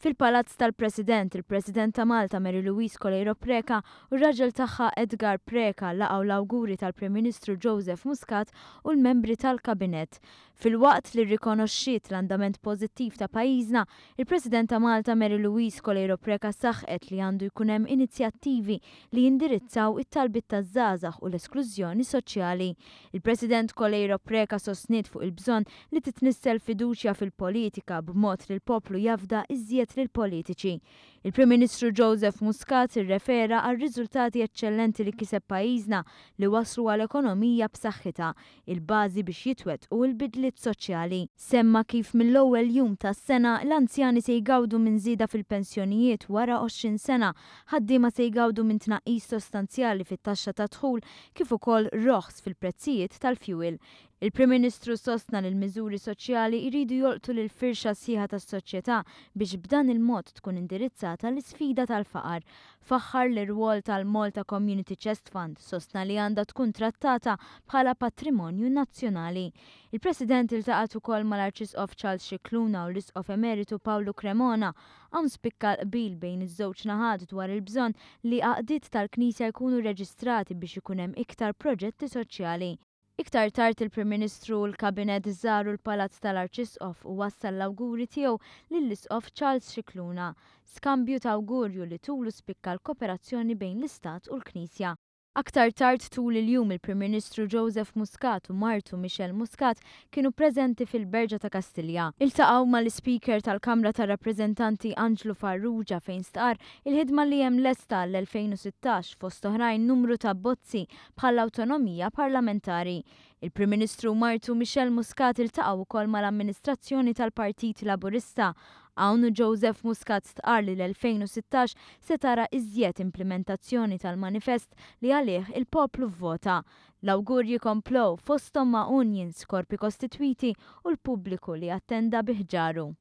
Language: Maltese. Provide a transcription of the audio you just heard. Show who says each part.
Speaker 1: Fil-Palazz tal-President, il-President ta' Malta Mary Louise Coleiro Preca u r-raġel tagħha Edgar Preca laqgħu l-awguri tal-Prim Ministru Joseph Muscat u l-membri tal-Kabinett. Fil-waqt li rrikonoxxiet l-andament pożittiv ta' pajjiżna, il-President ta' Malta Mary Louise Coleiro Preca saħqet li għandu jkun hemm inizjattivi li jindirizzaw it-talbit taż-żgħażagħ u l-esklużjoni soċjali. Il-President Coleiro Preca sostniet fuq il-bżonn li titnissel fiduċja fil-politika b'mod li l-poplu jafda iżjed lill-politiċi. Il-Prim Ministru Joseph Muscat irrefera għal riżultati eċċellenti li kiseb pajjiżna li waslu għal ekonomija b'saħħitha, il-bażi biex jitwettqu l-bidliet soċjali. Semma kif mill-ewwel jum tas-sena l-anzjani se jgawdu minn żieda fil-pensjonijiet wara 20 sena, ħaddiema se jgawdu minn tnaqqis sostanzjali fit-taxxa ta' dħul kif ukoll roħs fil-prezzijiet tal-fuel. Il-Prim Ministru sostna li l-miżuri soċjali jridu jolqtu lil firxa sħiħa tas-soċjetà biex b'dan il-mod tkun indirizzata l-isfida tal-faqar. Faħħar l-irwol tal-Malta Community Chest Fund sostna li għandha tkun trattata bħala patrimonju nazzjonali. Il-President iltaqat ukoll mal-Arċisqof Charles Scicluna u l-Isqof Emeritu Paolo Cremona hawn spikka qbil bejn iż-żewġ naħat dwar il-bżonn li għaqdiet tal-Knisja jkunu reġistrati biex ikun hemm iktar proġetti soċjali. Iktar tard il-Prim Ministru u l-Kabinett żaru l-Palazz tal-Arċisqof u wassal l-awguri tiegħu lill-Isqof Charles Scicluna, skambju ta' awgurju li tulu spikka l-kooperazzjoni bejn l-Istat u l-Knisja. Aktar tard tul il-jum il-Prim Ministru Joseph Muscat u martu Michel Muscat kienu preżenti fil-Berġa ta' Kastilja. Iltaqgħu mal-Speaker tal-Kamra tar-Rappreżentanti Angelo Farrugia fejn stqar il-ħidma li hemm lesta l-2016 fost oħrajn numru ta' bozzi bħall-awtonomija parlamentari. Il-Prim Ministru martu Michel Muscat iltaqgħu wkoll mal-amministrazzjoni tal-Partit Laburista. Hawn Joseph Muscat stqar li l-2016 se tara iżjed implementazzjoni tal-manifest li għalih il-poplu vvota. L-awgurji komplow fosthom ma' unions, korpi kostitwiti u l-pubbliku li attenda biħġaru.